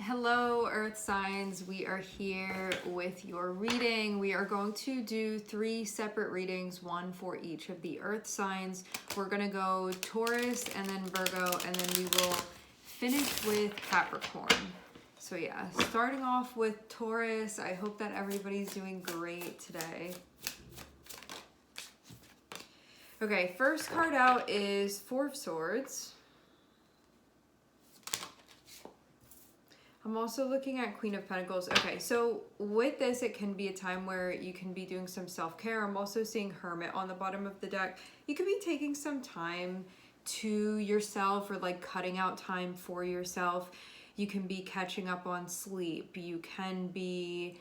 Hello, Earth signs. We are here with your reading. We are going to do 3 separate readings, one for each of the Earth signs. We're going to go Taurus and then Virgo, and then we will finish with Capricorn. So yeah, starting off with Taurus. I hope that everybody's doing great today. Okay, first card out is 4 of Swords. I'm also looking at Queen of Pentacles. Okay, so with this, it can be a time where you can be doing some self-care. I'm also seeing Hermit on the bottom of the deck. You could be taking some time to yourself or like cutting out time for yourself. You can be catching up on sleep. You can be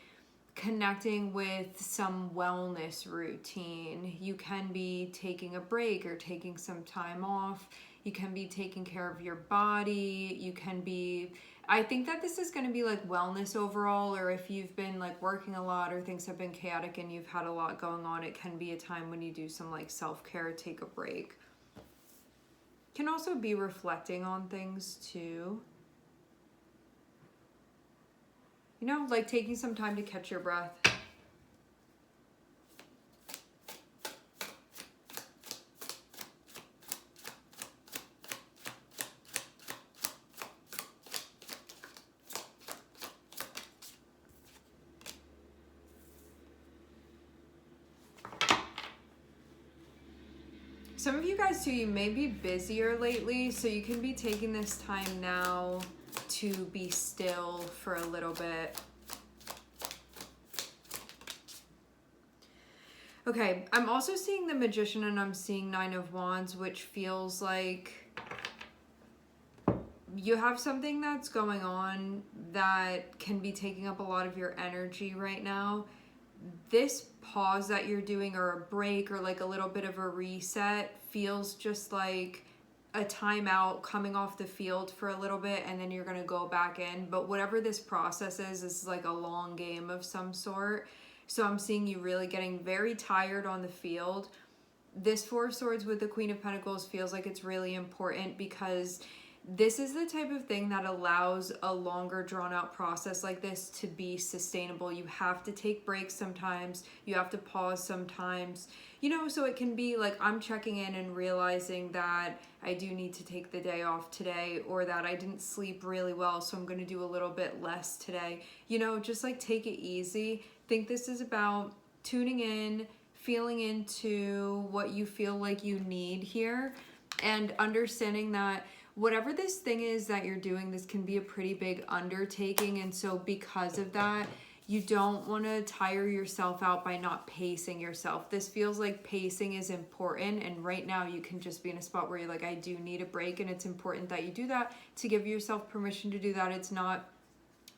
connecting with some wellness routine. You can be taking a break or taking some time off. You can be taking care of your body. You can be... I think that this is going to be like wellness overall, or if you've been like working a lot or things have been chaotic and you've had a lot going on, it can be a time when you do some like self-care, take a break. Can also be reflecting on things too. You know, like taking some time to catch your breath. Some of you guys too, you may be busier lately, so you can be taking this time now to be still for a little bit. Okay, I'm also seeing the Magician and I'm seeing 9 of Wands, which feels like you have something that's going on that can be taking up a lot of your energy right now. This pause that you're doing, or a break, or like a little bit of a reset, feels just like a timeout, coming off the field for a little bit, and then you're going to go back in. But whatever this process is like a long game of some sort. So I'm seeing you really getting very tired on the field. This 4 of Swords with the Queen of Pentacles feels like it's really important, because this is the type of thing that allows a longer drawn out process like this to be sustainable. You have to take breaks sometimes. You have to pause sometimes, you know, so it can be like I'm checking in and realizing that I do need to take the day off today, or that I didn't sleep really well, so I'm going to do a little bit less today. You know, just like take it easy. Think this is about tuning in, feeling into what you feel like you need here, and understanding that whatever this thing is that you're doing, this can be a pretty big undertaking. And so because of that, you don't want to tire yourself out by not pacing yourself. This feels like pacing is important. And right now you can just be in a spot where you're like, I do need a break. And it's important that you do that, to give yourself permission to do that. It's not,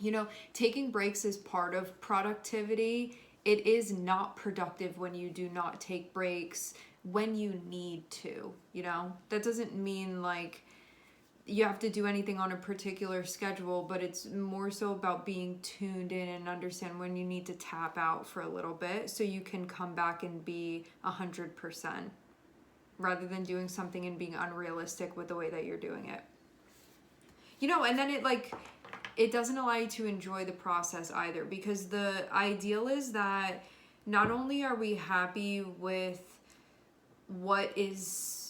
you know, taking breaks is part of productivity. It is not productive when you do not take breaks when you need to, you know. That doesn't mean like you have to do anything on a particular schedule, but it's more so about being tuned in and understand when you need to tap out for a little bit so you can come back and be 100%, rather than doing something and being unrealistic with the way that you're doing it. You know, and then it doesn't allow you to enjoy the process either, because the ideal is that not only are we happy with what is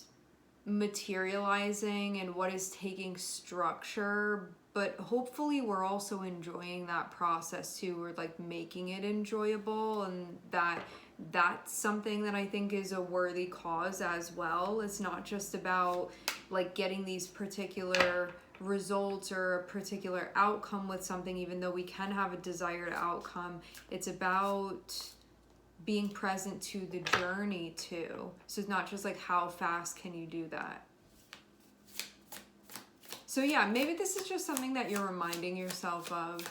materializing and what is taking structure, but hopefully we're also enjoying that process too. We're like making it enjoyable, and that's something that I think is a worthy cause as well. It's not just about like getting these particular results or a particular outcome with something, even though we can have a desired outcome. It's about being present to the journey too. So it's not just like how fast can you do that. So yeah, maybe this is just something that you're reminding yourself of,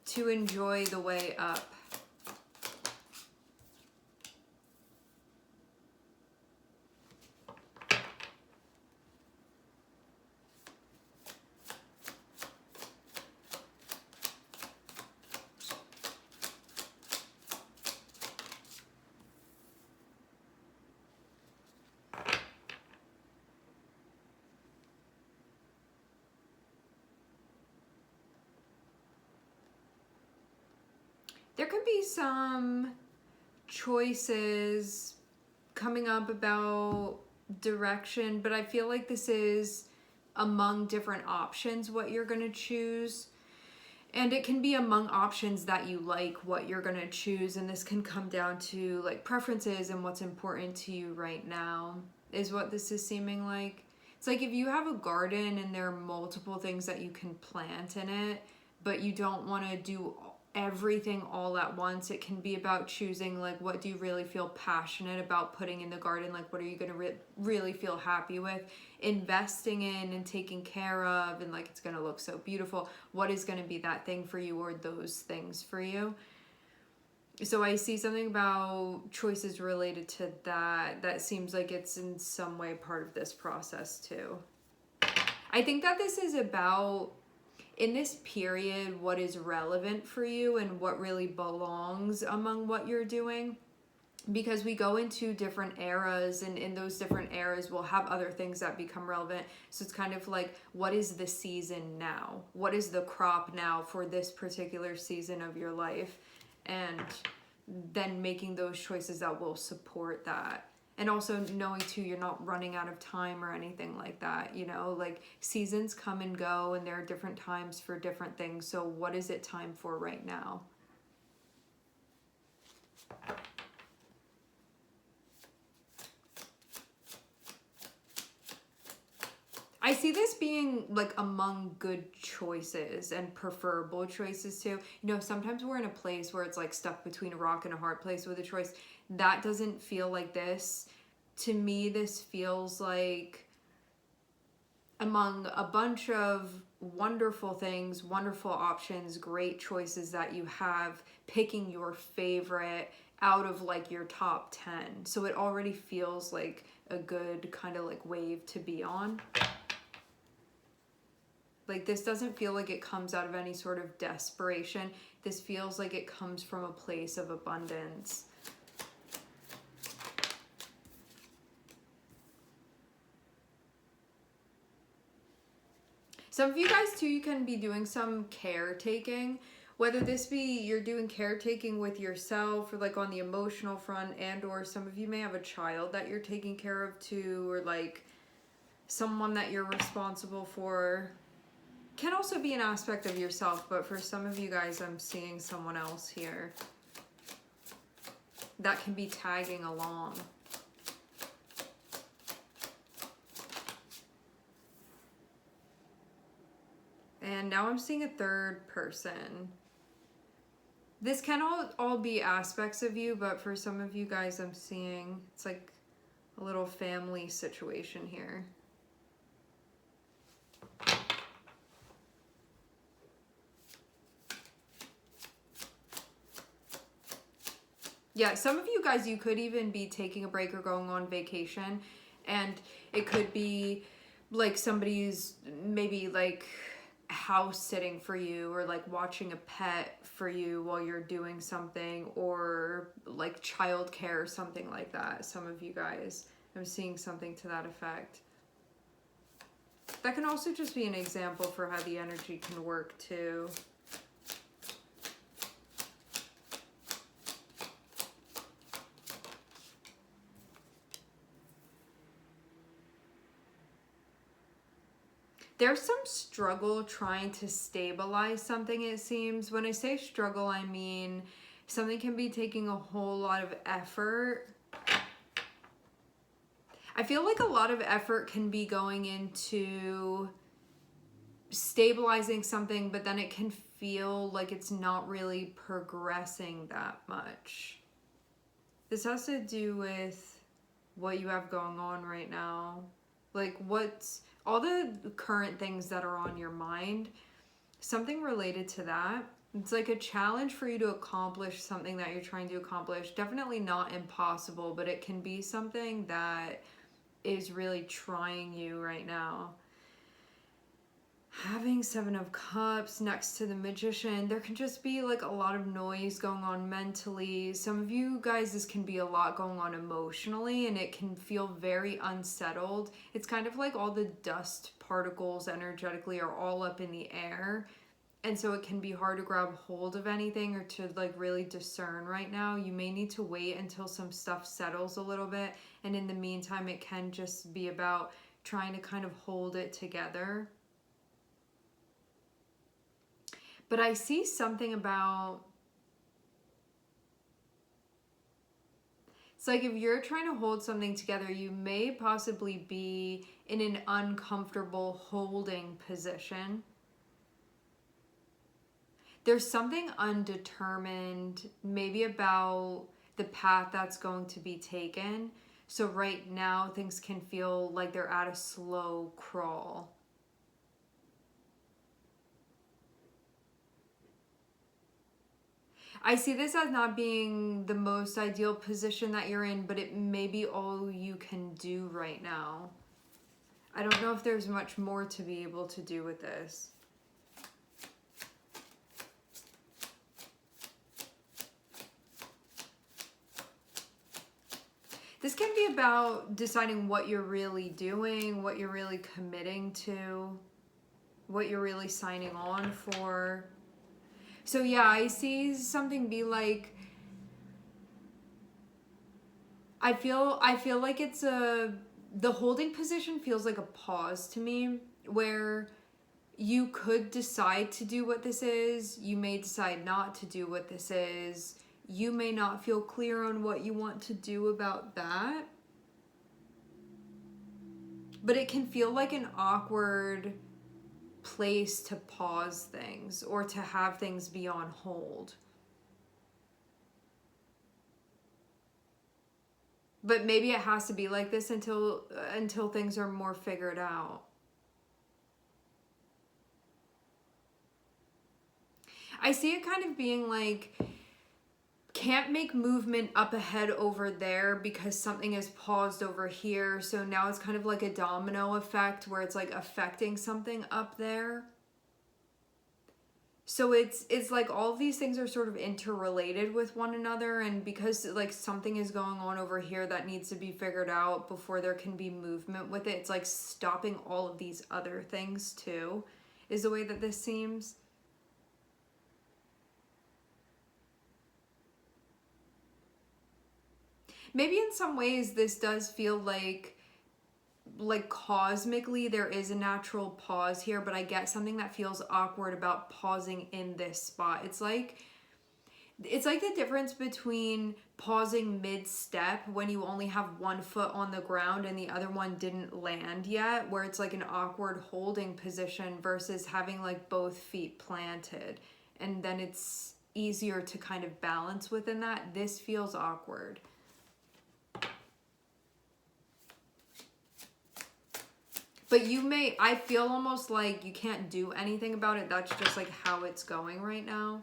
to enjoy the way up. There could be some choices coming up about direction, but I feel like this is among different options what you're going to choose. And it can be among options that you like what you're going to choose, and this can come down to like preferences and what's important to you right now is what this is seeming like. It's like if you have a garden and there are multiple things that you can plant in it, but you don't want to do everything all at once. It can be about choosing like what do you really feel passionate about putting in the garden, like what are you going to really feel happy with investing in and taking care of, and like it's going to look so beautiful. What is going to be that thing for you or those things for you? So I see something about choices related to that seems like it's in some way part of this process too. I think that this is about, in this period, what is relevant for you and what really belongs among what you're doing. Because we go into different eras, and in those different eras we'll have other things that become relevant. So it's kind of like, what is the season now? What is the crop now for this particular season of your life? And then making those choices that will support that. And also knowing too, you're not running out of time or anything like that, you know, like seasons come and go and there are different times for different things. So what is it time for right now? I see this being like among good choices and preferable choices too. You know, sometimes we're in a place where it's like stuck between a rock and a hard place with a choice. That doesn't feel like this. To me, this feels like among a bunch of wonderful things, wonderful options, great choices that you have, picking your favorite out of like your top 10. So it already feels like a good kind of like wave to be on. Like this doesn't feel like it comes out of any sort of desperation. This feels like it comes from a place of abundance. Some of you guys too, you can be doing some caretaking, whether this be you're doing caretaking with yourself or like on the emotional front, and or some of you may have a child that you're taking care of too, or like someone that you're responsible for. Can also be an aspect of yourself, but for some of you guys, I'm seeing someone else here that can be tagging along. And now I'm seeing a third person. This can all be aspects of you, but for some of you guys, I'm seeing it's like a little family situation here. Yeah, some of you guys, you could even be taking a break or going on vacation, and it could be like somebody's maybe like house sitting for you, or like watching a pet for you while you're doing something, or like childcare or something like that. Some of you guys, I'm seeing something to that effect. That can also just be an example for how the energy can work too. There's some struggle trying to stabilize something, it seems. When I say struggle, I mean something can be taking a whole lot of effort. I feel like a lot of effort can be going into stabilizing something, but then it can feel like it's not really progressing that much. This has to do with what you have going on right now. Like what's all the current things that are on your mind, something related to that. It's like a challenge for you to accomplish something that you're trying to accomplish. Definitely not impossible, but it can be something that is really trying you right now. Having Seven of Cups next to the Magician, there can just be like a lot of noise going on mentally. Some of you guys, this can be a lot going on emotionally, and it can feel very unsettled. It's kind of like all the dust particles energetically are all up in the air, And so it can be hard to grab hold of anything or to like really discern right now. You may need to wait until some stuff settles a little bit. And in the meantime, it can just be about trying to kind of hold it together. But I see something about, it's like if you're trying to hold something together, you may possibly be in an uncomfortable holding position. There's something undetermined, maybe about the path that's going to be taken. So right now, things can feel like they're at a slow crawl. I see this as not being the most ideal position that you're in, but it may be all you can do right now. I don't know if there's much more to be able to do with this. This can be about deciding what you're really doing, what you're really committing to, what you're really signing on for. So yeah, I see something be like, I feel like it's the holding position feels like a pause to me, where you could decide to do what this is, you may decide not to do what this is. You may not feel clear on what you want to do about that. But it can feel like an awkward place to pause things or to have things be on hold. But maybe it has to be like this until things are more figured out. I see it kind of being like, can't make movement up ahead over there because something is paused over here. So now it's kind of like a domino effect where it's like affecting something up there. So it's like all of these things are sort of interrelated with one another, and because like something is going on over here that needs to be figured out before there can be movement with it, it's like stopping all of these other things too, is the way that this seems. Maybe in some ways this does feel like cosmically there is a natural pause here, but I get something that feels awkward about pausing in this spot. It's like the difference between pausing mid-step when you only have one foot on the ground and the other one didn't land yet, where it's like an awkward holding position, versus having like both feet planted, and then it's easier to kind of balance within that. This feels awkward. But I feel almost like you can't do anything about it. That's just like how it's going right now.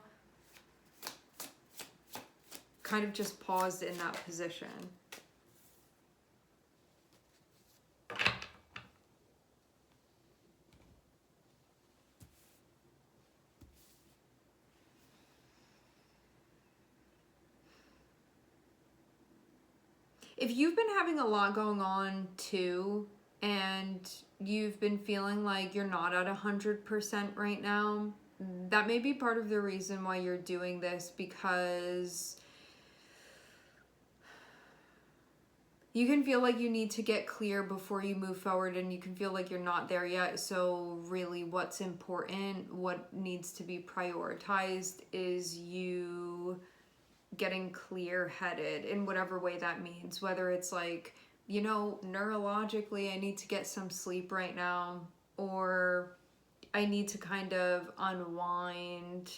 Kind of just paused in that position. If you've been having a lot going on too, and you've been feeling like you're not at 100% right now, that may be part of the reason why you're doing this, because you can feel like you need to get clear before you move forward, and you can feel like you're not there yet. So really what's important, what needs to be prioritized, is you getting clear-headed in whatever way that means, whether it's like, you know, neurologically, I need to get some sleep right now, or I need to kind of unwind,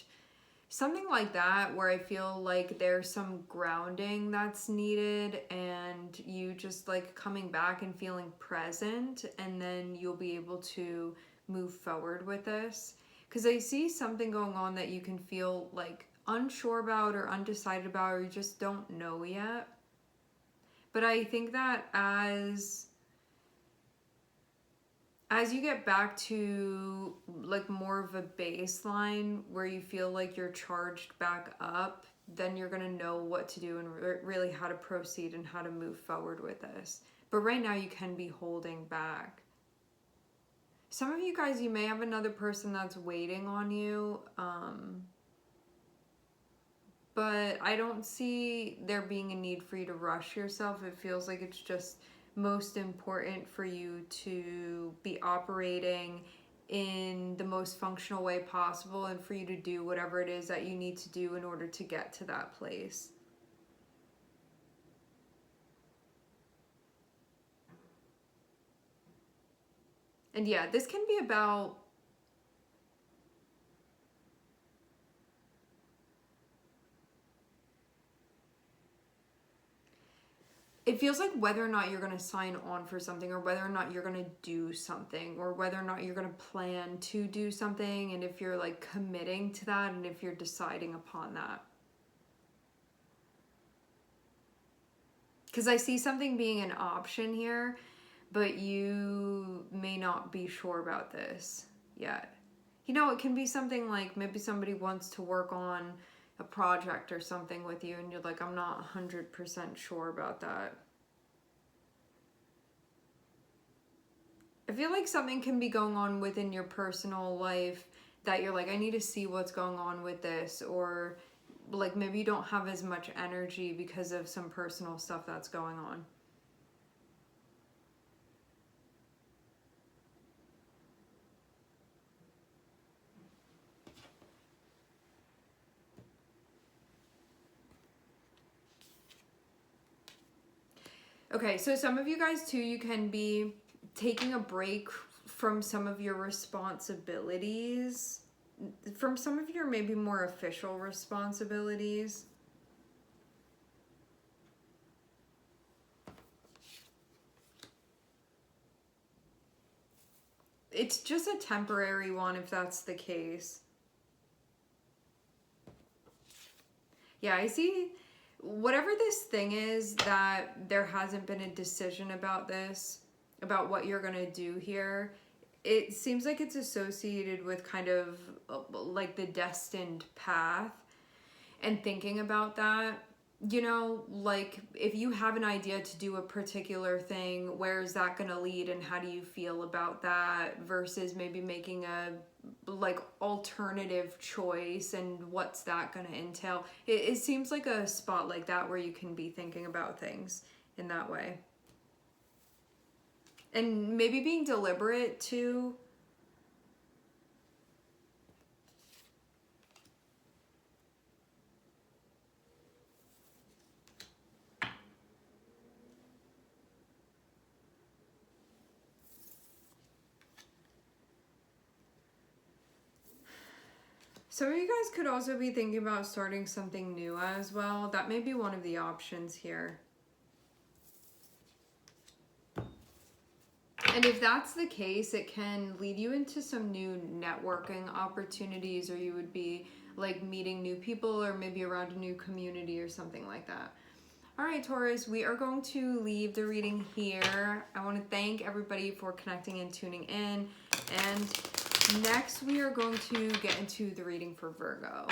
something like that, where I feel like there's some grounding that's needed, and you just like coming back and feeling present, and then you'll be able to move forward with this. Because I see something going on that you can feel like unsure about or undecided about, or you just don't know yet. But I think that as you get back to like more of a baseline where you feel like you're charged back up, then you're going to know what to do and really how to proceed and how to move forward with this. But right now you can be holding back. Some of you guys, you may have another person that's waiting on you. But I don't see there being a need for you to rush yourself. It feels like it's just most important for you to be operating in the most functional way possible and for you to do whatever it is that you need to do in order to get to that place. And yeah, this can be about it feels like whether or not you're going to sign on for something, or whether or not you're going to do something, or whether or not you're going to plan to do something, and if you're like committing to that, and if you're deciding upon that. Because I see something being an option here, but you may not be sure about this yet. You know, it can be something like maybe somebody wants to work on a project or something with you, and you're like, I'm not 100% sure about that. I feel like something can be going on within your personal life that you're like, I need to see what's going on with this, or like maybe you don't have as much energy because of some personal stuff that's going on. Okay, so some of you guys too, you can be taking a break from some of your responsibilities, from some of your maybe more official responsibilities. It's just a temporary one if that's the case. Yeah, I see. Whatever this thing is, that there hasn't been a decision about this, about what you're going to do here. It seems like it's associated with kind of like the destined path, and thinking about that. You know, like if you have an idea to do a particular thing, where is that going to lead and how do you feel about that, versus maybe making a like alternative choice and what's that going to entail. It seems like a spot like that where you can be thinking about things in that way. And maybe being deliberate too. Some of you guys could also be thinking about starting something new as well. That may be one of the options here. And if that's the case, it can lead you into some new networking opportunities, or you would be like meeting new people, or maybe around a new community or something like that. All right, Taurus, we are going to leave the reading here. I want to thank everybody for connecting and tuning in. And next, we are going to get into the reading for Virgo.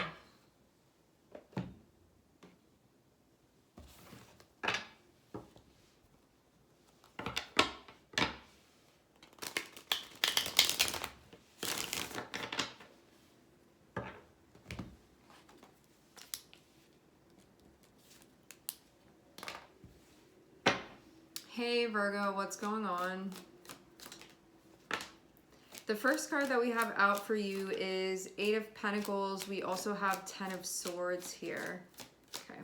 Hey Virgo, what's going on? The first card that we have out for you is Eight of Pentacles. We also have Ten of Swords here. Okay.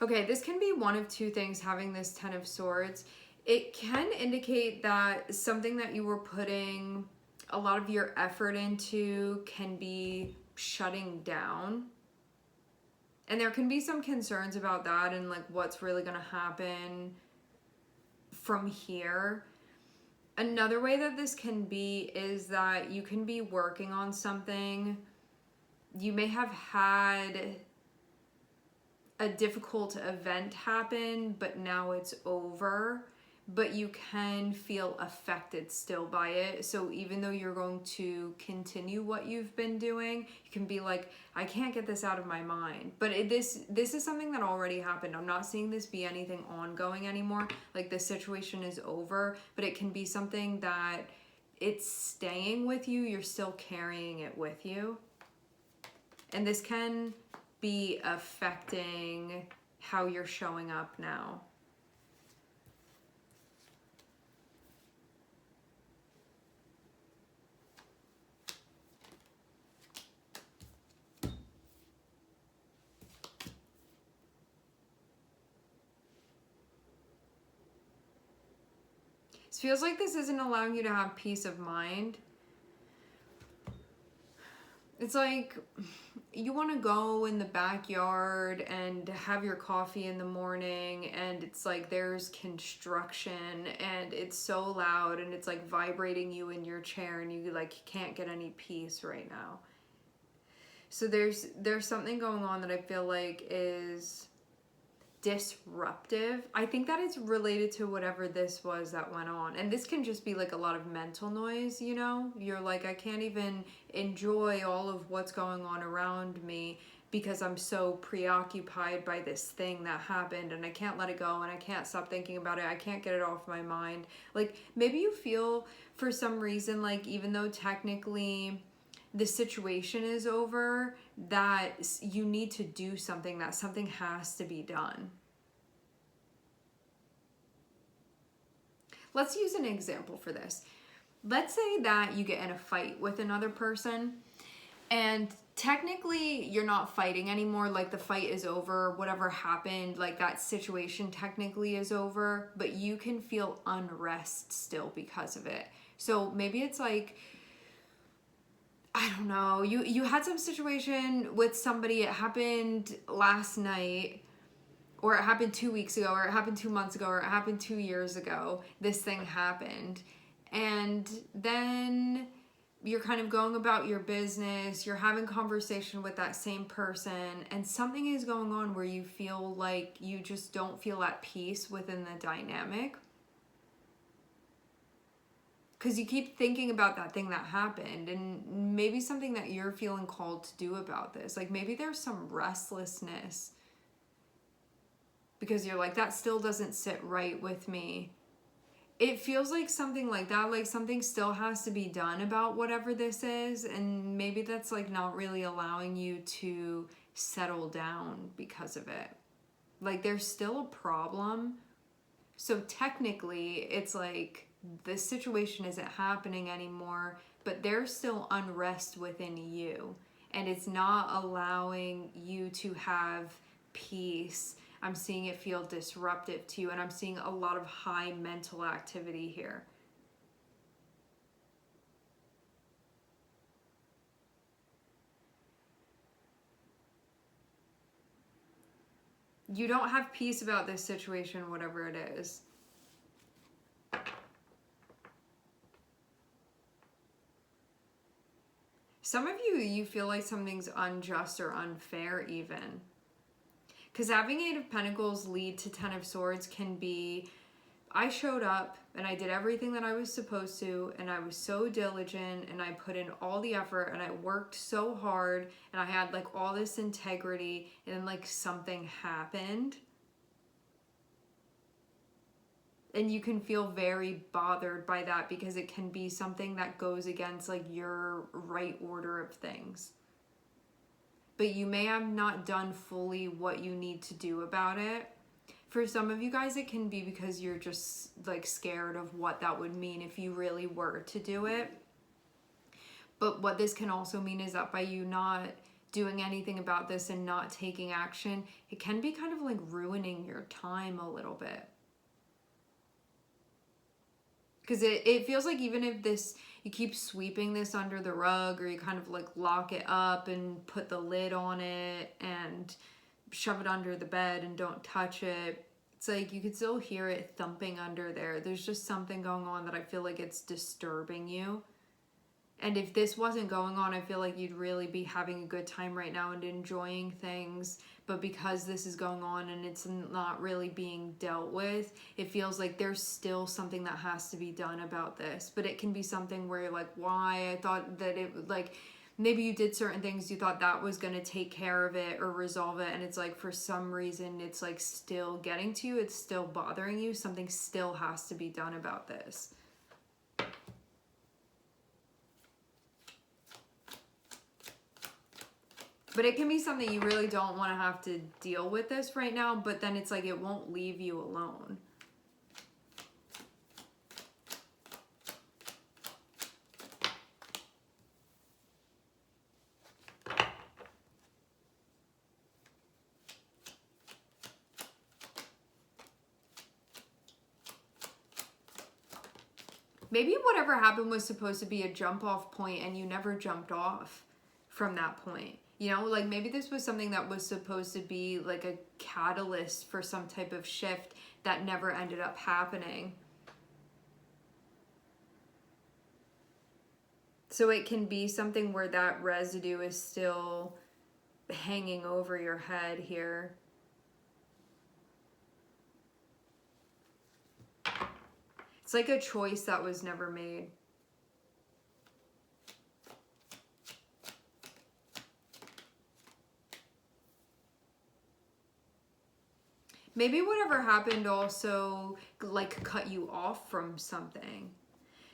Okay, this can be one of two things, having this Ten of Swords. It can indicate that something that you were putting a lot of your effort into can be shutting down. And there can be some concerns about that and like what's really going to happen from here. Another way that this can be is that you can be working on something. You may have had a difficult event happen, but now it's over. but you can feel affected still by it. So even though you're going to continue what you've been doing, you can be like, I can't get this out of my mind. But this is something that already happened. I'm not seeing this be anything ongoing anymore. Like the situation is over, but it can be something that it's staying with you. You're still carrying it with you. And this can be affecting how you're showing up now. It feels like this isn't allowing you to have peace of mind. It's like you want to go in the backyard and have your coffee in the morning, and it's like there's construction and it's so loud and it's like vibrating you in your chair, and you like can't get any peace right now. So there's something going on that I feel like is disruptive. I think that it's related to whatever this was that went on. And this can just be like a lot of mental noise, you know? You're like, I can't even enjoy all of what's going on around me because I'm so preoccupied by this thing that happened, and I can't let it go, and I can't stop thinking about it. I can't get it off my mind. Like maybe you feel for some reason like even though technically the situation is over, that you need to do something, that something has to be done. Let's use an example for this. Let's say that you get in a fight with another person, and technically you're not fighting anymore, like the fight is over, whatever happened, like that situation technically is over, but you can feel unrest still because of it. So maybe it's like, I don't know, you had some situation with somebody, it happened last night, or it happened 2 weeks ago, or it happened 2 months ago, or it happened 2 years ago, this thing happened. And then you're kind of going about your business, you're having conversation with that same person, and something is going on where you feel like you just don't feel at peace within the dynamic. Because you keep thinking about that thing that happened, and maybe something that you're feeling called to do about this. Like maybe there's some restlessness because you're like, that still doesn't sit right with me. It feels like something like that, like something still has to be done about whatever this is, and maybe that's like not really allowing you to settle down because of it. Like there's still a problem. So technically it's like this situation isn't happening anymore, but there's still unrest within you, and it's not allowing you to have peace. I'm seeing it feel disruptive to you, and I'm seeing a lot of high mental activity here. You don't have peace about this situation, whatever it is. Some of you feel like something's unjust or unfair even. Because having 8 of Pentacles lead to 10 of Swords can be, I showed up and I did everything that I was supposed to, and I was so diligent, and I put in all the effort, and I worked so hard, and I had like all this integrity, and then like something happened. And you can feel very bothered by that because it can be something that goes against like your right order of things. But you may have not done fully what you need to do about it. For some of you guys, it can be because you're just like scared of what that would mean if you really were to do it. But what this can also mean is that by you not doing anything about this and not taking action, it can be kind of like ruining your time a little bit. Because it feels like even if this, you keep sweeping this under the rug, or you kind of like lock it up and put the lid on it and shove it under the bed and don't touch it, it's like you could still hear it thumping under there. There's just something going on that I feel like it's disturbing you. And if this wasn't going on, I feel like you'd really be having a good time right now and enjoying things. But because this is going on and it's not really being dealt with, it feels like there's still something that has to be done about this. But it can be something where you're like, why? I thought that it would, like, maybe you did certain things, you thought that was going to take care of it or resolve it. And it's like, for some reason, it's like still getting to you. It's still bothering you. Something still has to be done about this. But it can be something you really don't want to have to deal with this right now, but then it's like it won't leave you alone. Maybe whatever happened was supposed to be a jump off point and you never jumped off from that point. You know, like maybe this was something that was supposed to be like a catalyst for some type of shift that never ended up happening. So it can be something where that residue is still hanging over your head here. It's like a choice that was never made. Maybe whatever happened also like cut you off from something.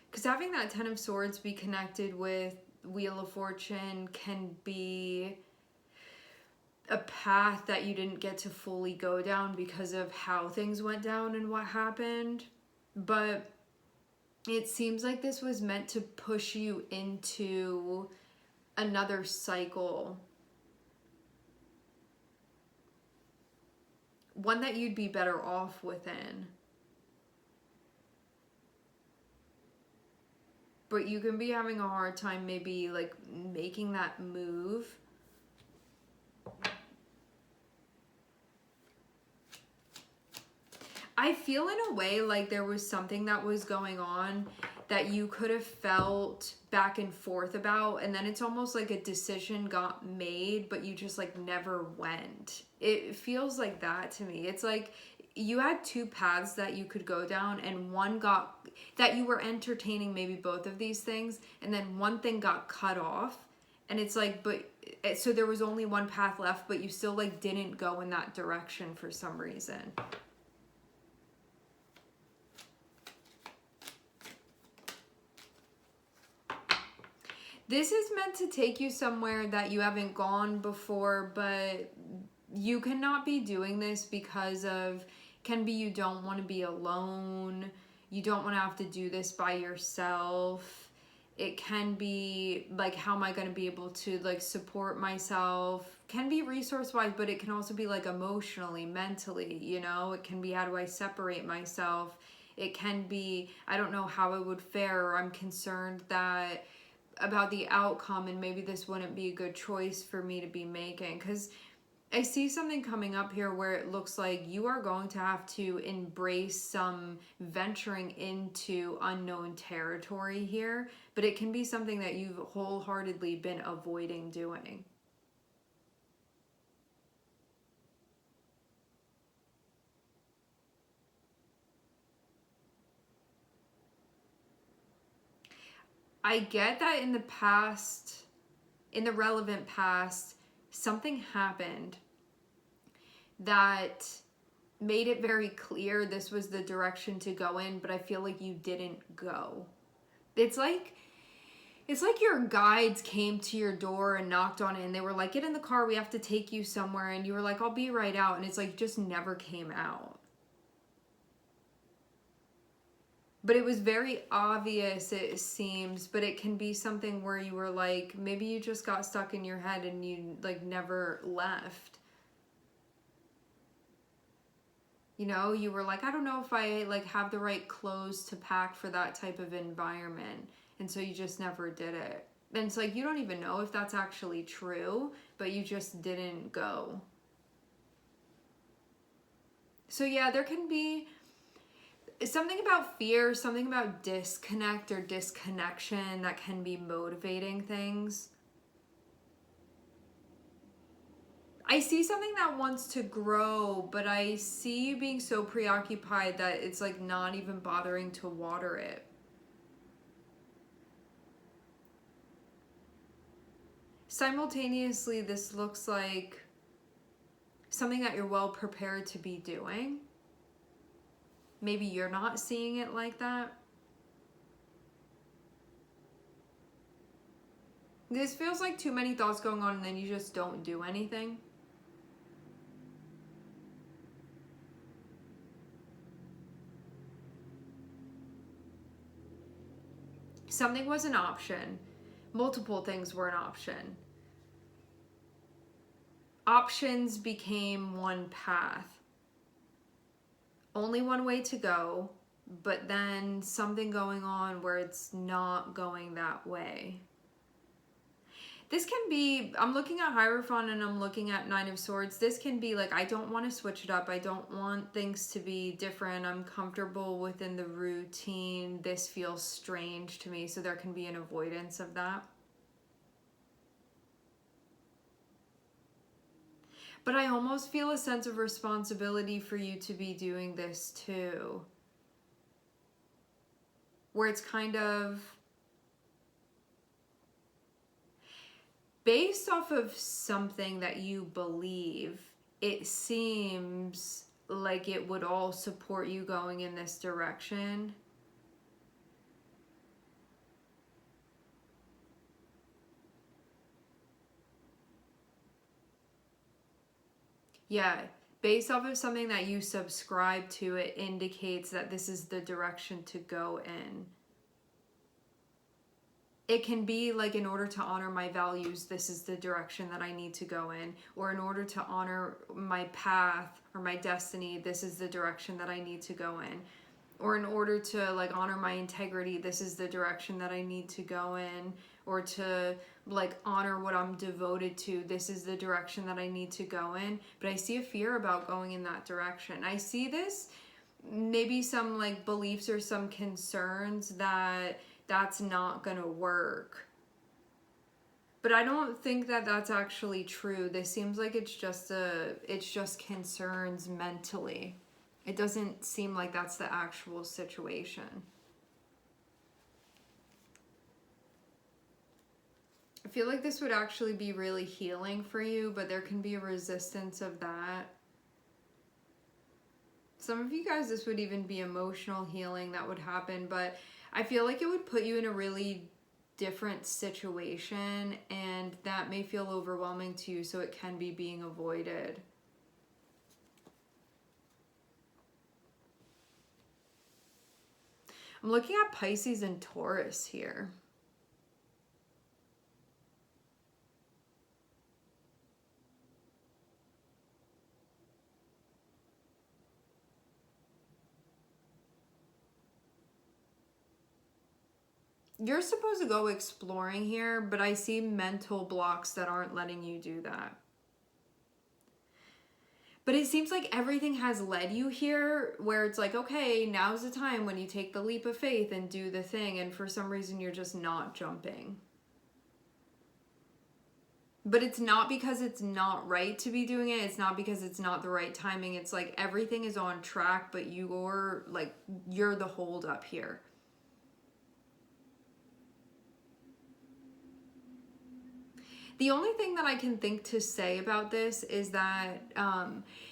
Because having that Ten of Swords be connected with Wheel of Fortune can be a path that you didn't get to fully go down because of how things went down and what happened. But it seems like this was meant to push you into another cycle. One that you'd be better off within. But you can be having a hard time maybe like making that move. I feel in a way like there was something that was going on that you could have felt back and forth about, and then it's almost like a decision got made but you just like never went. It feels like that to me. It's like you had two paths that you could go down, and one got that you were entertaining maybe both of these things, and then one thing got cut off, and it's like, but so there was only one path left, but you still like didn't go in that direction for some reason. This is meant to take you somewhere that you haven't gone before, but you cannot be doing this because of, can be you don't want to be alone. You don't want to have to do this by yourself. It can be like, how am I going to be able to like support myself? Can be resource-wise, but it can also be like emotionally, mentally, you know? It can be, how do I separate myself? It can be, I don't know how it would fare, or I'm concerned that about the outcome and maybe this wouldn't be a good choice for me to be making. Because I see something coming up here where it looks like you are going to have to embrace some venturing into unknown territory here, but it can be something that you've wholeheartedly been avoiding doing. I get that in the past, in the relevant past, something happened that made it very clear this was the direction to go in, but I feel like you didn't go. It's like your guides came to your door and knocked on it, and they were like, get in the car, we have to take you somewhere, and you were like, I'll be right out, and it's like just never came out. But it was very obvious, it seems, but it can be something where you were like, maybe you just got stuck in your head and you like never left. You know, you were like, I don't know if I like have the right clothes to pack for that type of environment. And so you just never did it. And it's like, you don't even know if that's actually true, but you just didn't go. So yeah, there can be, something about fear, something about disconnect or disconnection that can be motivating things. I see something that wants to grow, but I see you being so preoccupied that it's like not even bothering to water it. Simultaneously, this looks like something that you're well prepared to be doing. Maybe you're not seeing it like that. This feels like too many thoughts going on and then you just don't do anything. Something was an option. Multiple things were an option. Options became one path. Only one way to go, but then something going on where it's not going that way. This can be, I'm looking at Hierophant and I'm looking at Nine of Swords. This can be like, I don't want to switch it up. I don't want things to be different. I'm comfortable within the routine. This feels strange to me. So there can be an avoidance of that. But I almost feel a sense of responsibility for you to be doing this too. Where it's kind of based off of something that you believe, it seems like it would all support you going in this direction. Yeah, based off of something that you subscribe to, it indicates that this is the direction to go in. It can be like, in order to honor my values, this is the direction that I need to go in. Or in order to honor my path or my destiny, this is the direction that I need to go in. Or in order to like honor my integrity, this is the direction that I need to go in. Or to like honor what I'm devoted to, this is the direction that I need to go in. But I see a fear about going in that direction. I see this, maybe some like beliefs or some concerns that that's not gonna work. But I don't think that that's actually true. This seems like it's just concerns mentally. It doesn't seem like that's the actual situation. I feel like this would actually be really healing for you, but there can be a resistance of that. Some of you guys, this would even be emotional healing that would happen, but I feel like it would put you in a really different situation, and that may feel overwhelming to you, so it can be being avoided. I'm looking at Pisces and Taurus here. You're supposed to go exploring here, but I see mental blocks that aren't letting you do that. But it seems like everything has led you here, where it's like, okay, now's the time when you take the leap of faith and do the thing, and for some reason you're just not jumping. But it's not because it's not right to be doing it. It's not because it's not the right timing. It's like everything is on track, but you're the hold up here. The only thing that I can think to say about this is that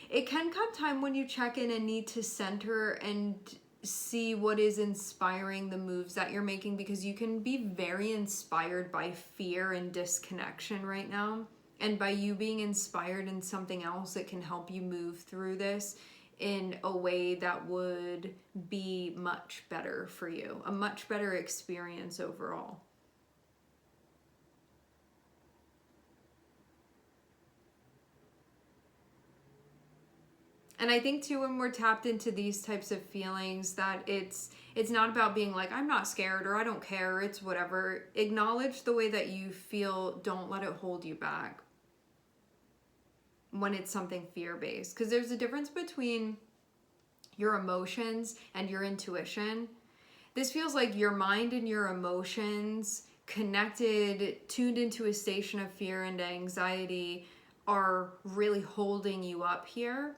it can come time when you check in and need to center and see what is inspiring the moves that you're making, because you can be very inspired by fear and disconnection right now. And by you being inspired in something else, it can help you move through this in a way that would be much better for you, a much better experience overall. And I think too, when we're tapped into these types of feelings, that it's not about being like, I'm not scared or I don't care, it's whatever. Acknowledge the way that you feel. Don't let it hold you back when it's something fear-based. Because there's a difference between your emotions and your intuition. This feels like your mind and your emotions connected, tuned into a station of fear and anxiety, are really holding you up here.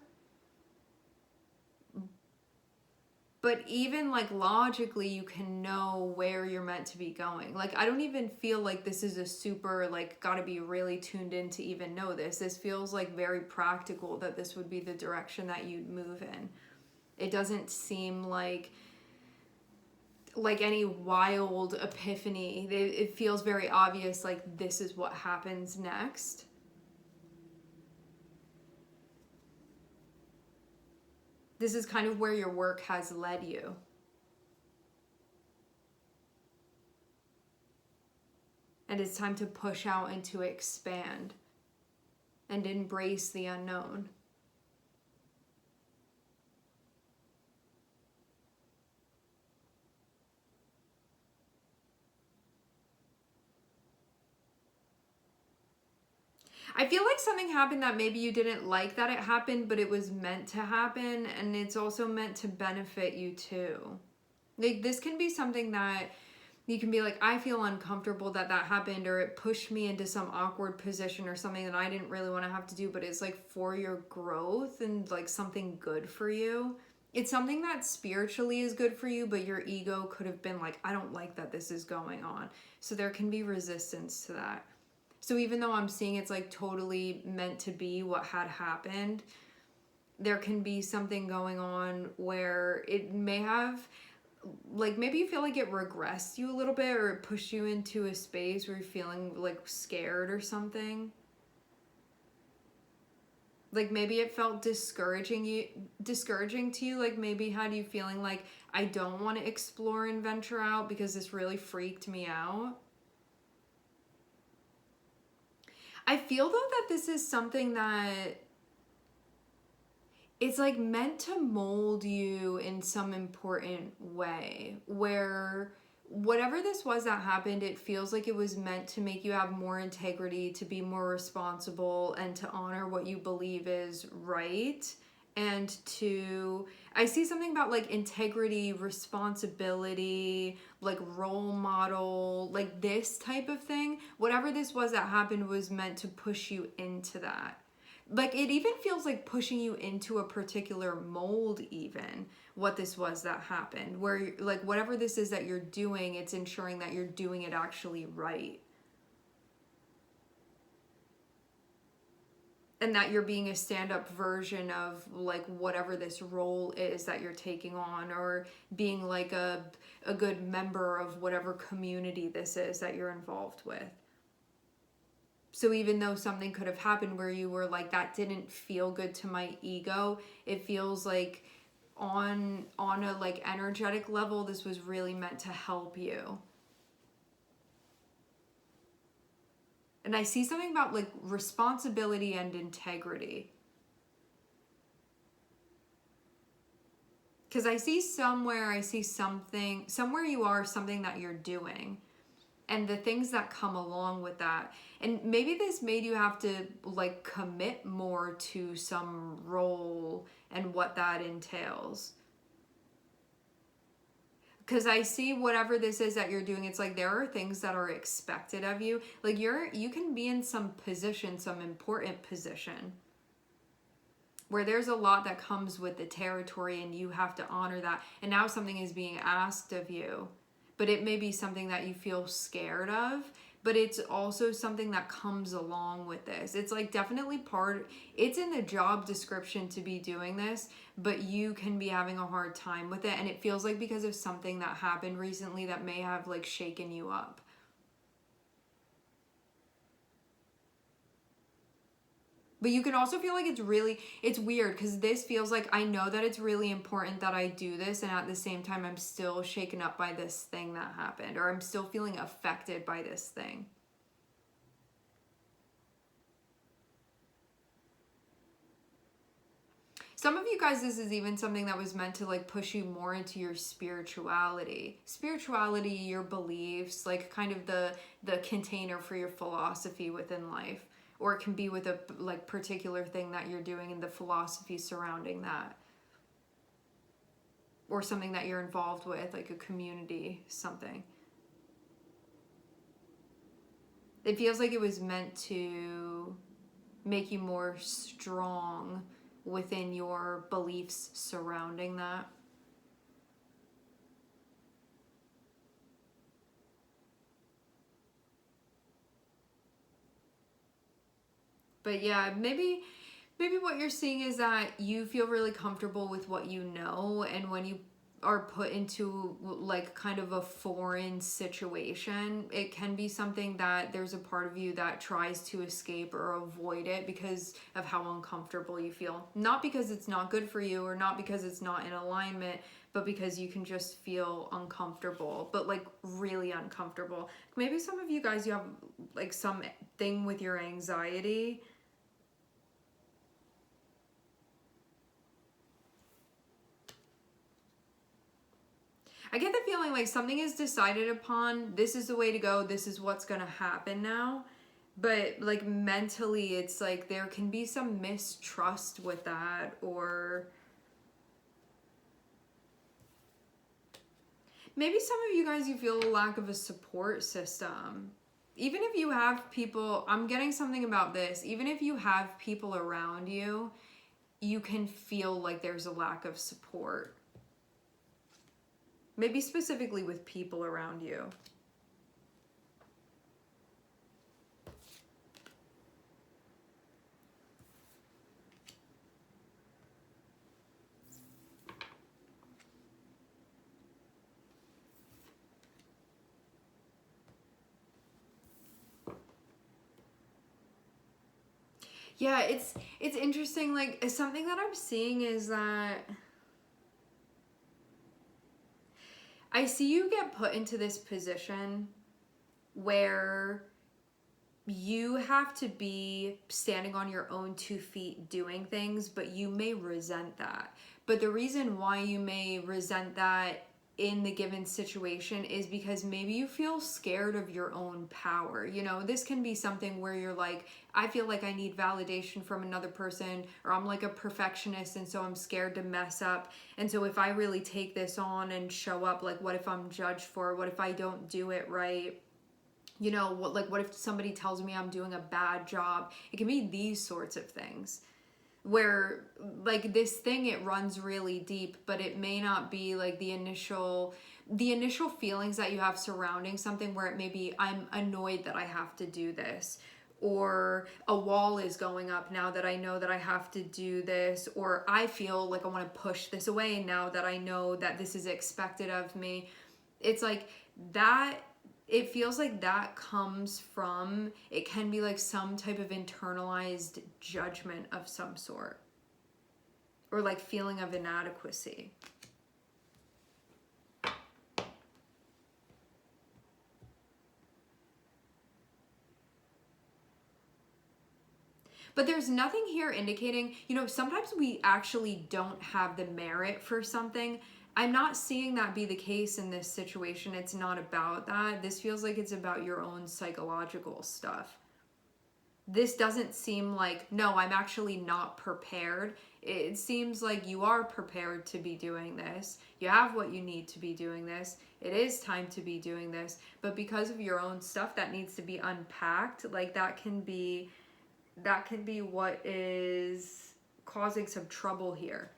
But even like logically, you can know where you're meant to be going. Like, I don't even feel like this is a super, like, gotta be really tuned in to even know this. This feels like very practical that this would be the direction that you'd move in. It doesn't seem like any wild epiphany. It feels very obvious, like this is what happens next. This is kind of where your work has led you. And it's time to push out and to expand and embrace the unknown. I feel like something happened that maybe you didn't like that it happened, but it was meant to happen, and it's also meant to benefit you too. Like, this can be something that you can be like, I feel uncomfortable that happened, or it pushed me into some awkward position or something that I didn't really want to have to do, but it's like for your growth and like something good for you. It's something that spiritually is good for you, but your ego could have been like, I don't like that this is going on. So there can be resistance to that. So even though I'm seeing it's like totally meant to be what had happened, there can be something going on where it may have, like, maybe you feel like it regressed you a little bit, or it pushed you into a space where you're feeling like scared or something. Like, maybe it felt discouraging to you. Like, maybe had you feeling like, I don't want to explore and venture out because this really freaked me out. I feel though that this is something that it's like meant to mold you in some important way, where whatever this was that happened, it feels like it was meant to make you have more integrity, to be more responsible, and to honor what you believe is right. And I see something about like integrity, responsibility, like role model, like this type of thing. Whatever this was that happened was meant to push you into that. Like, it even feels like pushing you into a particular mold, even what this was that happened, where like whatever this is that you're doing, it's ensuring that you're doing it actually right. And that you're being a stand-up version of like whatever this role is that you're taking on, or being like a good member of whatever community this is that you're involved with. So even though something could have happened where you were like, that didn't feel good to my ego, it feels like on a like energetic level, this was really meant to help you. And I see something about like responsibility and integrity. Because I see somewhere you are, something that you're doing, and the things that come along with that. And maybe this made you have to like commit more to some role and what that entails. Because I see whatever this is that you're doing, it's like there are things that are expected of you. Like you can be in some position, some important position, where there's a lot that comes with the territory and you have to honor that. And now something is being asked of you, but it may be something that you feel scared of, but it's also something that comes along with this. It's like definitely it's in the job description to be doing this, but you can be having a hard time with it. And it feels like because of something that happened recently that may have like shaken you up. But you can also feel like it's weird, because this feels like I know that it's really important that I do this, and at the same time I'm still shaken up by this thing that happened, or I'm still feeling affected by this thing. Some of you guys, this is even something that was meant to like push you more into your spirituality, your beliefs, like kind of the container for your philosophy within life. Or it can be with a like particular thing that you're doing and the philosophy surrounding that. or something that you're involved with, like a community, something. It feels like it was meant to make you more strong within your beliefs surrounding that. But yeah, maybe what you're seeing is that you feel really comfortable with what you know, and when you are put into like kind of a foreign situation, it can be something that there's a part of you that tries to escape or avoid it because of how uncomfortable you feel. Not because it's not good for you or not because it's not in alignment, but because you can just feel uncomfortable, but like really uncomfortable. Maybe some of you guys, you have like something with your anxiety. I get the feeling like something is decided upon. This is the way to go. This is what's going to happen now. But like mentally, it's like there can be some mistrust with that, or maybe some of you guys, you feel a lack of a support system. Even if you have people, I'm getting something about this. Even if you have people around you, you can feel like there's a lack of support. Maybe specifically with people around you. Yeah, it's interesting. Like, something that I'm seeing is that I see you get put into this position where you have to be standing on your own 2 feet doing things, but you may resent that. But the reason why you may resent that in the given situation is because maybe you feel scared of your own power. You know, this can be something where you're like, I feel like I need validation from another person, or I'm like a perfectionist and so I'm scared to mess up. And so if I really take this on and show up, like what if I'm judged for it? What if I don't do it right? You know, what if somebody tells me I'm doing a bad job? It can be these sorts of things where like this thing, it runs really deep, but it may not be like the initial feelings that you have surrounding something, where it may be, I'm annoyed that I have to do this, or a wall is going up now that I know that I have to do this, or I feel like I want to push this away now that I know that this is expected of me. It's like that. It feels like that comes from, it can be like some type of internalized judgment of some sort, or like feeling of inadequacy. But there's nothing here indicating, you know, sometimes we actually don't have the merit for something. I'm not seeing that be the case in this situation. It's not about that. This feels like it's about your own psychological stuff. This doesn't seem like, no, I'm actually not prepared. It seems like you are prepared to be doing this. You have what you need to be doing this. It is time to be doing this. But because of your own stuff that needs to be unpacked, like that can be what is causing some trouble here.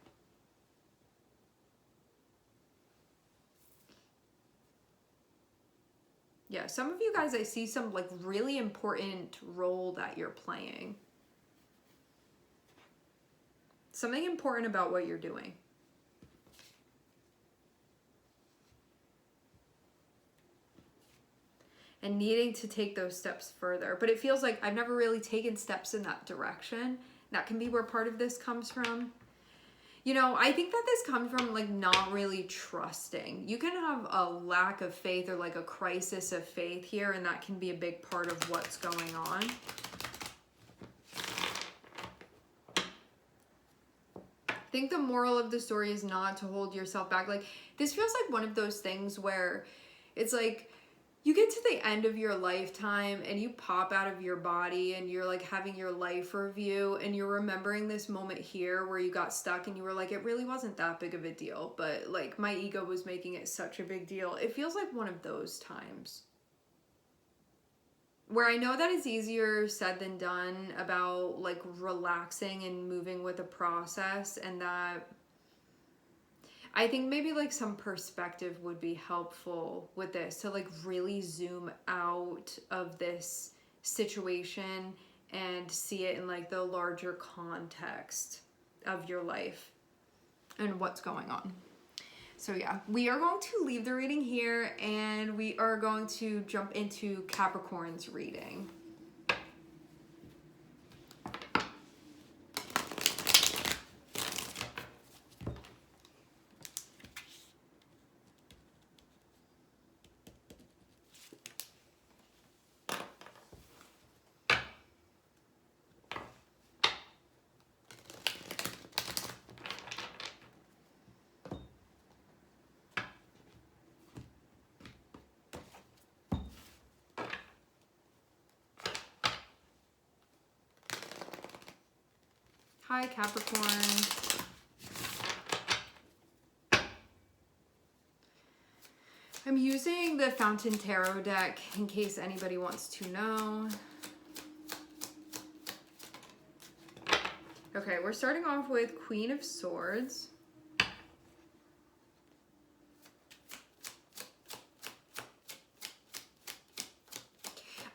Yeah, some of you guys, I see some like really important role that you're playing. Something important about what you're doing. And needing to take those steps further. But it feels like I've never really taken steps in that direction. That can be where part of this comes from. You know, I think that this comes from like not really trusting. You can have a lack of faith or like a crisis of faith here, and that can be a big part of what's going on. I think the moral of the story is not to hold yourself back. Like, this feels like one of those things where it's like you get to the end of your lifetime and you pop out of your body and you're like having your life review and you're remembering this moment here where you got stuck and you were like, it really wasn't that big of a deal, but like my ego was making it such a big deal. It feels like one of those times where I know that it's easier said than done about like relaxing and moving with a process, and that I think maybe like some perspective would be helpful with this, to like really zoom out of this situation and see it in like the larger context of your life and what's going on. So yeah, we are going to leave the reading here and we are going to jump into Capricorn's reading. Hi, Capricorn. I'm using the Fountain Tarot deck in case anybody wants to know. Okay, we're starting off with Queen of Swords.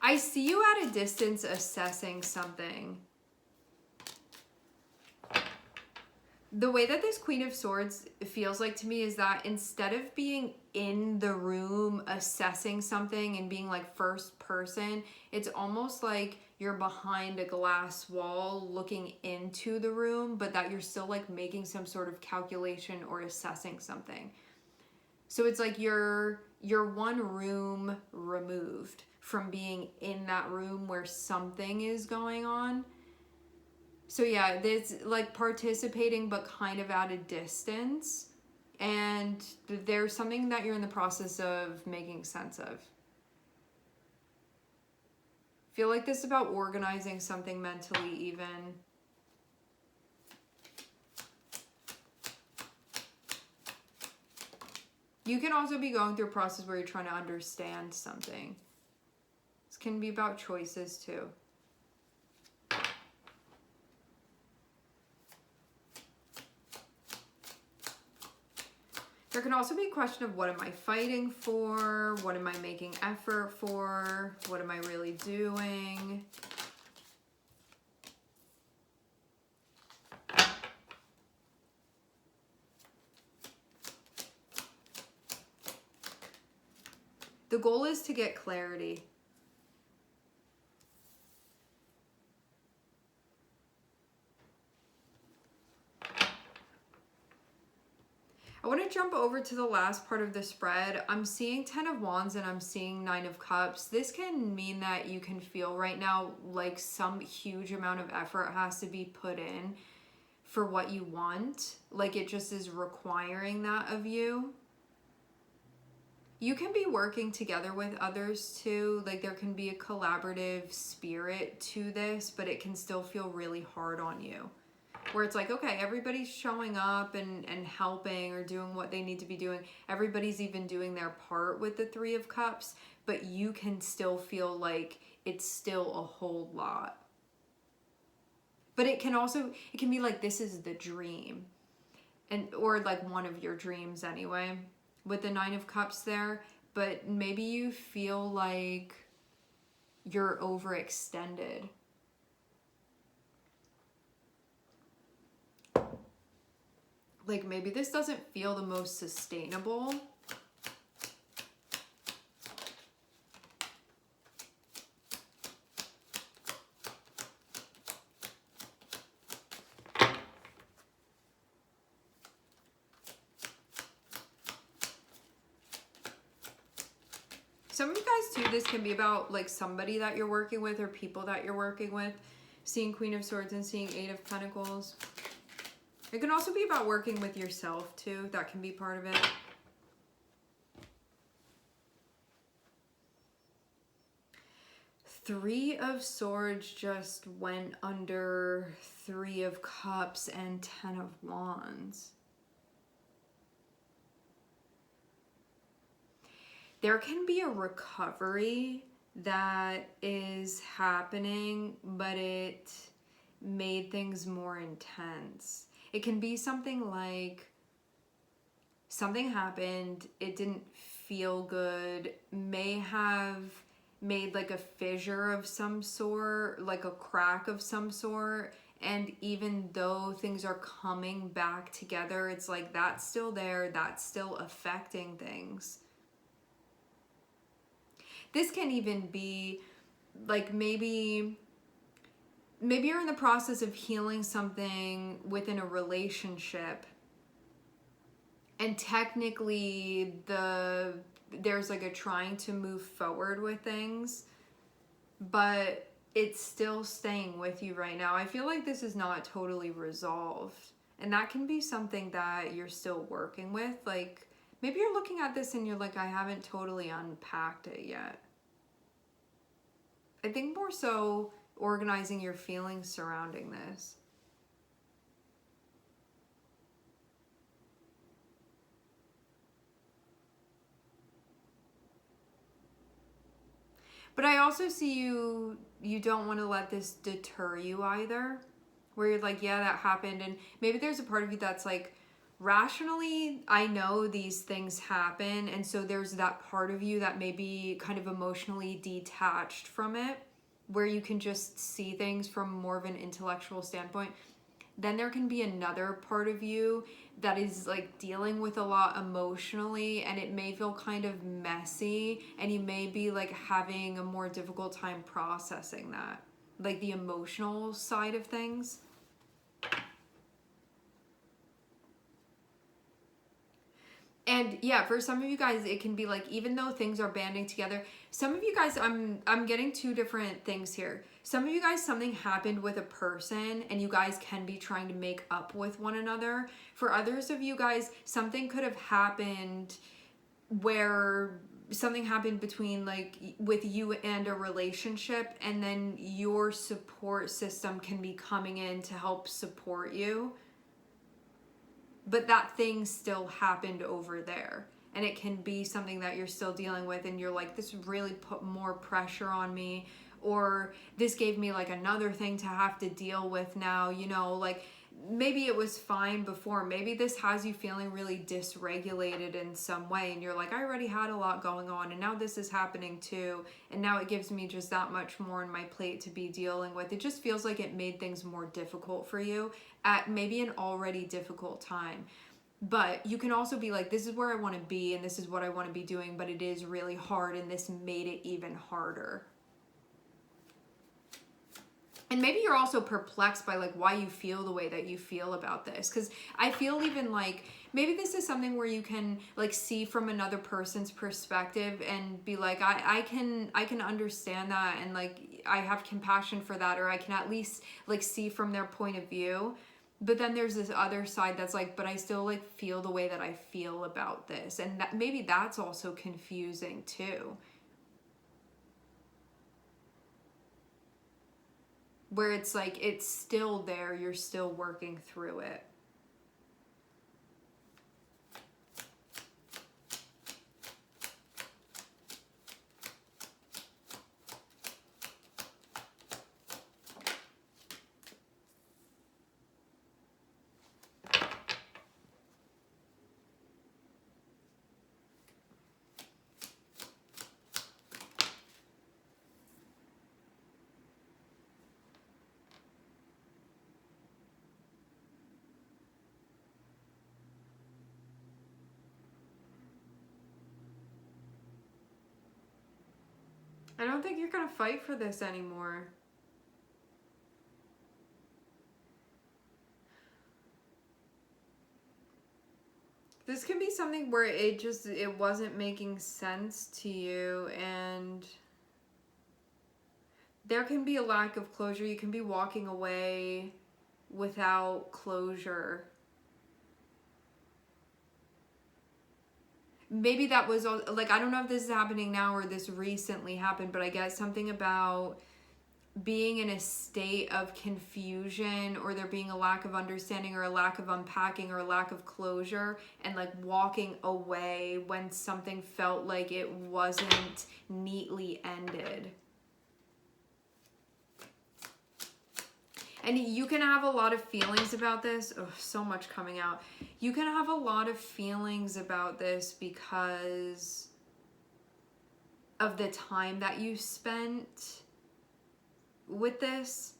I see you at a distance assessing something. The way that this Queen of Swords feels like to me is that instead of being in the room assessing something and being like first person, it's almost like you're behind a glass wall looking into the room, but that you're still like making some sort of calculation or assessing something. So it's like you're one room removed from being in that room where something is going on. So yeah, it's like participating but kind of at a distance, and there's something that you're in the process of making sense of. Feel like this is about organizing something mentally even. You can also be going through a process where you're trying to understand something. This can be about choices too. There can also be a question of what am I fighting for? What am I making effort for? What am I really doing? The goal is to get clarity. I want to jump over to the last part of the spread. I'm seeing 10 of Wands and I'm seeing 9 of Cups. This can mean that you can feel right now like some huge amount of effort has to be put in for what you want. Like it just is requiring that of you. You can be working together with others too. Like there can be a collaborative spirit to this, but it can still feel really hard on you. Where it's like, okay, everybody's showing up and helping or doing what they need to be doing. Everybody's even doing their part with the 3 of Cups, but you can still feel like it's still a whole lot. But it can be like this is the dream. Or like one of your dreams anyway, with the 9 of Cups there. But maybe you feel like you're overextended. Like maybe this doesn't feel the most sustainable. Some of you guys too, this can be about like somebody that you're working with or people that you're working with. Seeing Queen of Swords and seeing 8 of Pentacles. It can also be about working with yourself too. That can be part of it. Three of Swords just went under Three of Cups and Ten of Wands. There can be a recovery that is happening, but it made things more intense. It can be something like something happened, it didn't feel good, may have made like a fissure of some sort, like a crack of some sort, and even though things are coming back together, it's like that's still there, that's still affecting things. This can even be like maybe you're in the process of healing something within a relationship, and technically there's like a trying to move forward with things, but it's still staying with you right now. I feel like this is not totally resolved, and that can be something that you're still working with. Like maybe you're looking at this and you're like, I haven't totally unpacked it yet. I think more so organizing your feelings surrounding this. But I also see you don't want to let this deter you either, where you're like, yeah, that happened. And maybe there's a part of you that's like, rationally, I know these things happen. And so there's that part of you that may be kind of emotionally detached from it, where you can just see things from more of an intellectual standpoint. Then there can be another part of you that is like dealing with a lot emotionally, and it may feel kind of messy, and you may be like having a more difficult time processing that, like the emotional side of things. And yeah, for some of you guys, it can be like, even though things are banding together, some of you guys, I'm getting two different things here. Some of you guys, something happened with a person and you guys can be trying to make up with one another. For others of you guys, something could have happened where something happened between like with you and a relationship, and then your support system can be coming in to help support you. But that thing still happened over there, and it can be something that you're still dealing with, and you're like, this really put more pressure on me, or this gave me like another thing to have to deal with now, you know, like maybe it was fine before, maybe this has you feeling really dysregulated in some way, and you're like, I already had a lot going on, and now this is happening too, and now it gives me just that much more on my plate to be dealing with. It just feels like it made things more difficult for you at maybe an already difficult time. But you can also be like, this is where I want to be and this is what I want to be doing, but it is really hard and this made it even harder. And maybe you're also perplexed by like why you feel the way that you feel about this. Because I feel even like maybe this is something where you can like see from another person's perspective and be like, I can understand that, and like I have compassion for that, or I can at least like see from their point of view. But then there's this other side that's like, but I still like feel the way that I feel about this. And that maybe that's also confusing too. Where it's like, it's still there, you're still working through it. I don't think you're gonna fight for this anymore. This can be something where it wasn't making sense to you, and there can be a lack of closure. You can be walking away without closure. maybe that was like, I don't know if this is happening now or this recently happened, but I guess something about being in a state of confusion, or there being a lack of understanding or a lack of unpacking or a lack of closure, and like walking away when something felt like it wasn't neatly ended. And you can have a lot of feelings about this. Oh, so much coming out. You can have a lot of feelings about this because of the time that you spent with this.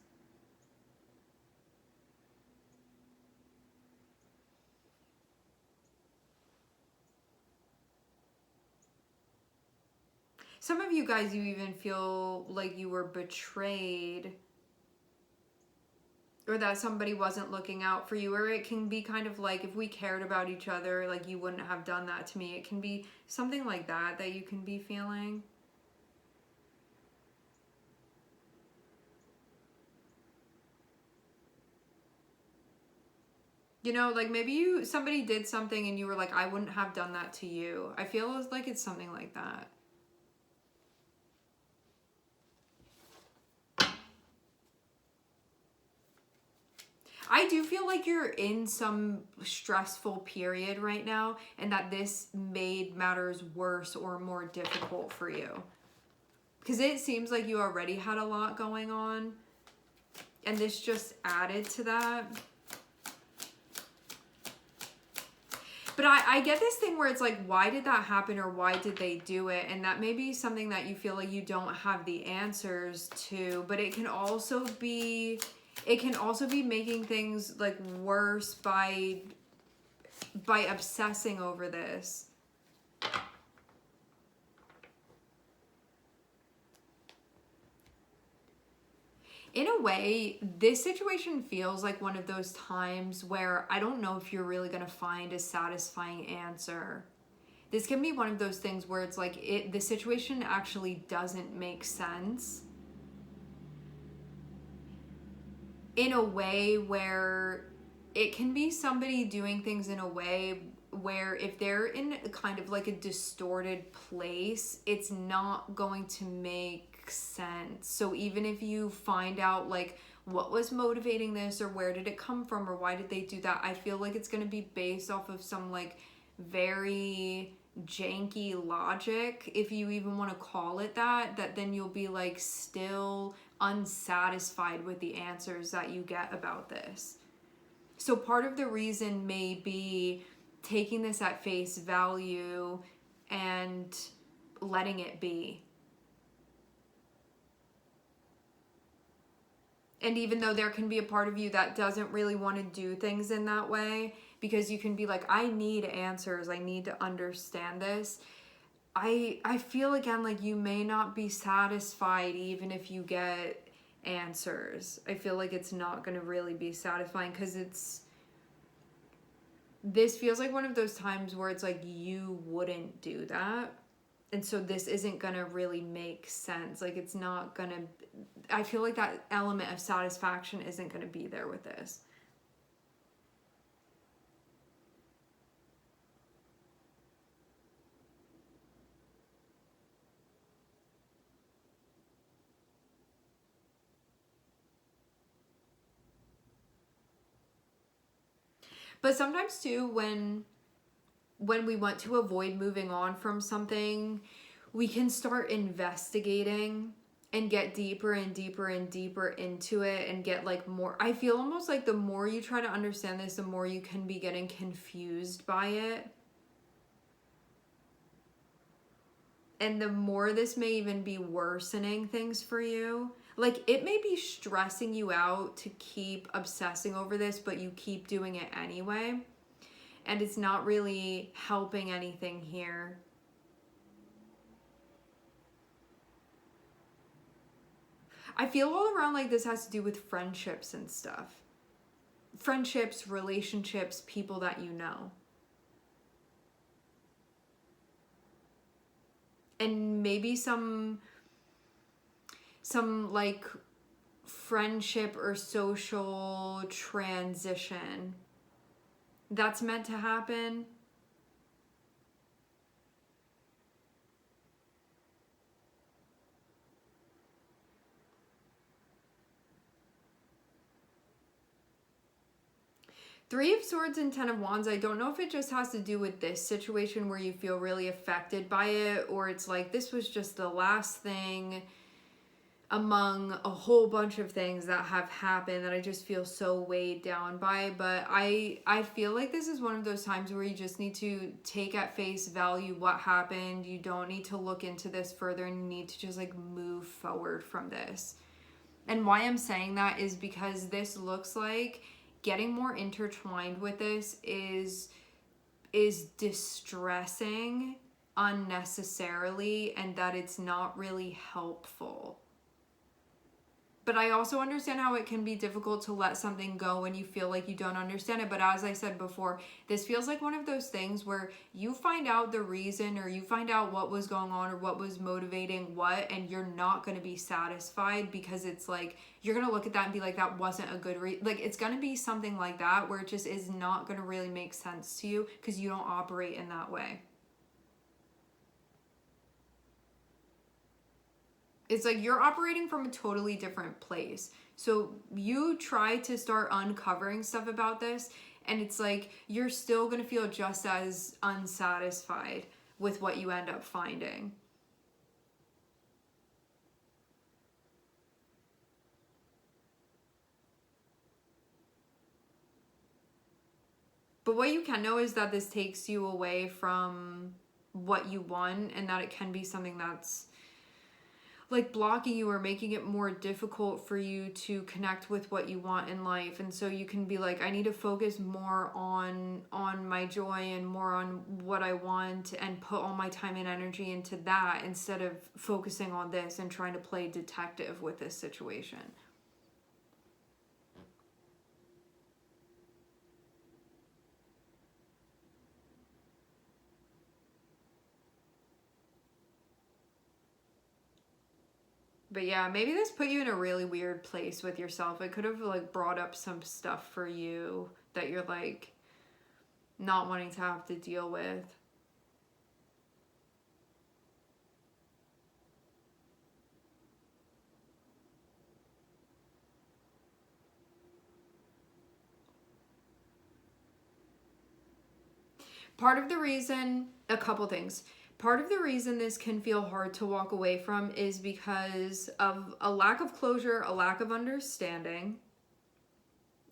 Some of you guys, you even feel like you were betrayed, or that somebody wasn't looking out for you, or it can be kind of like, if we cared about each other, like, you wouldn't have done that to me. It can be something like that that you can be feeling. You know, like maybe somebody did something and you were like, I wouldn't have done that to you. I feel like it's something like that. I do feel like you're in some stressful period right now, and that this made matters worse or more difficult for you. Because it seems like you already had a lot going on, and this just added to that. But I get this thing where it's like, why did that happen, or why did they do it? And that may be something that you feel like you don't have the answers to, but it can also be making things like worse by obsessing over this. In a way, this situation feels like one of those times where I don't know if you're really going to find a satisfying answer. This can be one of those things where it's like the situation actually doesn't make sense, in a way where it can be somebody doing things in a way where if they're in kind of like a distorted place, it's not going to make sense. So even if you find out like what was motivating this, or where did it come from, or why did they do that, I feel like it's going to be based off of some like very janky logic, if you even want to call it that then you'll be like still unsatisfied with the answers that you get about this. So part of the reason may be taking this at face value and letting it be. And even though there can be a part of you that doesn't really want to do things in that way, because you can be like, I need answers, I need to understand this. I feel again like you may not be satisfied even if you get answers. I feel like it's not going to really be satisfying, because this feels like one of those times where it's like you wouldn't do that. And so this isn't going to really make sense. Like it's not going to, I feel like that element of satisfaction isn't going to be there with this. But sometimes too, when we want to avoid moving on from something, we can start investigating and get deeper and deeper and deeper into it, and get like more. I feel almost like the more you try to understand this, the more you can be getting confused by it. And the more this may even be worsening things for you. Like it may be stressing you out to keep obsessing over this, but you keep doing it anyway. And it's not really helping anything here. I feel all around like this has to do with friendships and stuff. Friendships, relationships, people that you know. And maybe some like friendship or social transition that's meant to happen. Three of Swords and Ten of Wands, I don't know if it just has to do with this situation where you feel really affected by it, or it's like this was just the last thing among a whole bunch of things that have happened that I just feel so weighed down by. But I feel like this is one of those times where you just need to take at face value what happened. You don't need to look into this further, and you need to just like move forward from this. And why I'm saying that is because this looks like getting more intertwined with this is distressing unnecessarily, and that it's not really helpful. But I also understand how it can be difficult to let something go when you feel like you don't understand it. But as I said before, this feels like one of those things where you find out the reason, or you find out what was going on or what was motivating what, and you're not going to be satisfied, because it's like you're going to look at that and be like, that wasn't a good like it's going to be something like that where it just is not going to really make sense to you because you don't operate in that way. It's like you're operating from a totally different place. So you try to start uncovering stuff about this, and it's like you're still going to feel just as unsatisfied with what you end up finding. But what you can know is that this takes you away from what you want, and that it can be something that's like blocking you or making it more difficult for you to connect with what you want in life. And so you can be like, I need to focus more on my joy and more on what I want, and put all my time and energy into that instead of focusing on this and trying to play detective with this situation. But yeah, maybe this put you in a really weird place with yourself. It could have like brought up some stuff for you that you're like not wanting to have to deal with. Part of the reason, a couple things. Part of the reason this can feel hard to walk away from is because of a lack of closure, a lack of understanding,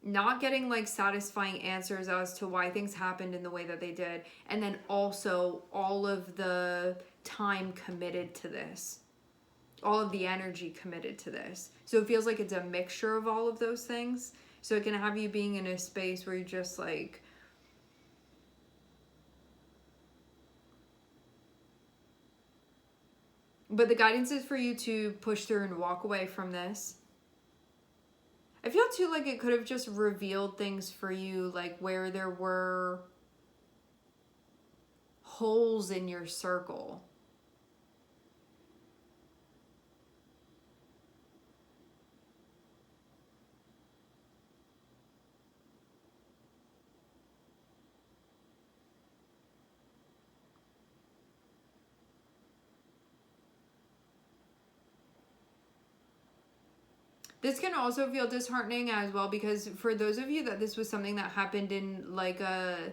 not getting like satisfying answers as to why things happened in the way that they did, and then also all of the time committed to this, all of the energy committed to this. So it feels like it's a mixture of all of those things. So it can have you being in a space where you're just like, but the guidance is for you to push through and walk away from this. I feel too like it could have just revealed things for you, like where there were holes in your circle. This can also feel disheartening as well, because for those of you that this was something that happened in like a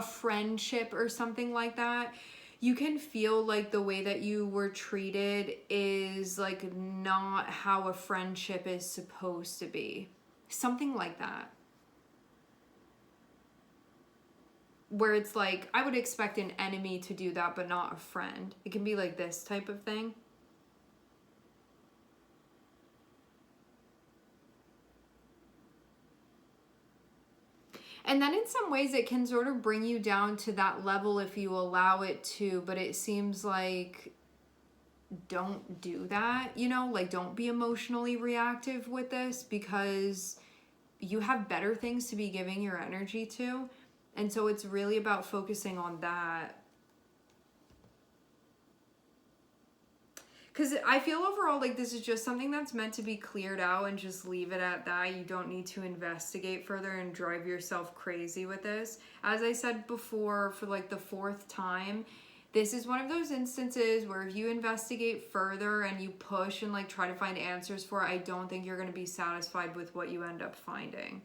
friendship or something like that, you can feel like the way that you were treated is like not how a friendship is supposed to be. Something like that. Where it's like, I would expect an enemy to do that, but not a friend. It can be like this type of thing. And then in some ways it can sort of bring you down to that level if you allow it to, but it seems like don't do that, you know, like don't be emotionally reactive with this, because you have better things to be giving your energy to. And so it's really about focusing on that. Because I feel overall like this is just something that's meant to be cleared out, and just leave it at that. You don't need to investigate further and drive yourself crazy with this. As I said before, for like the fourth time, this is one of those instances where if you investigate further and you push and like try to find answers for it, I don't think you're going to be satisfied with what you end up finding.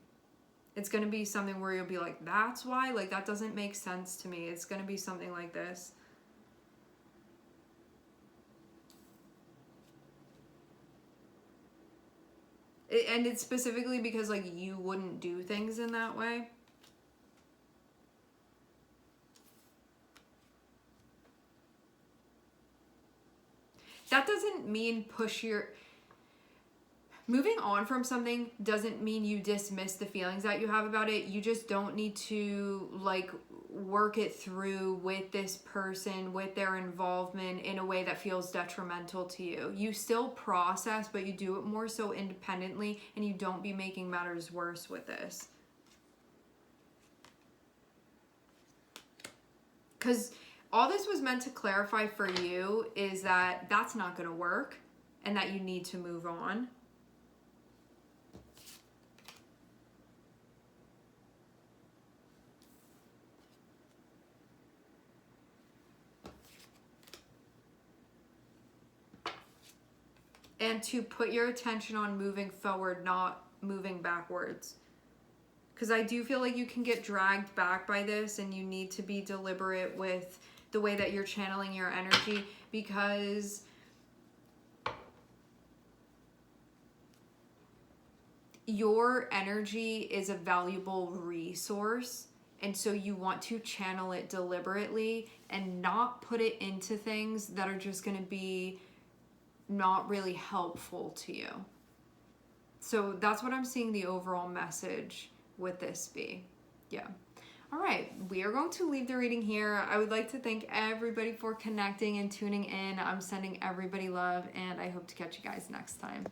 It's going to be something where you'll be like, that's why? Like, that doesn't make sense to me. It's going to be something like this. And it's specifically because, like, you wouldn't do things in that way. That doesn't mean push your... Moving on from something doesn't mean you dismiss the feelings that you have about it. You just don't need to, like, work it through with this person, with their involvement in a way that feels detrimental to you. You still process, but you do it more so independently, and you don't be making matters worse with this. Because all this was meant to clarify for you is that that's not going to work and that you need to move on. And to put your attention on moving forward, not moving backwards. Because I do feel like you can get dragged back by this, and you need to be deliberate with the way that you're channeling your energy, because your energy is a valuable resource. And so you want to channel it deliberately and not put it into things that are just going to be not really helpful to you. So that's what I'm seeing the overall message with this be. Yeah. All right, we are going to leave the reading here. I would like to thank everybody for connecting and tuning in. I'm sending everybody love, and I hope to catch you guys next time.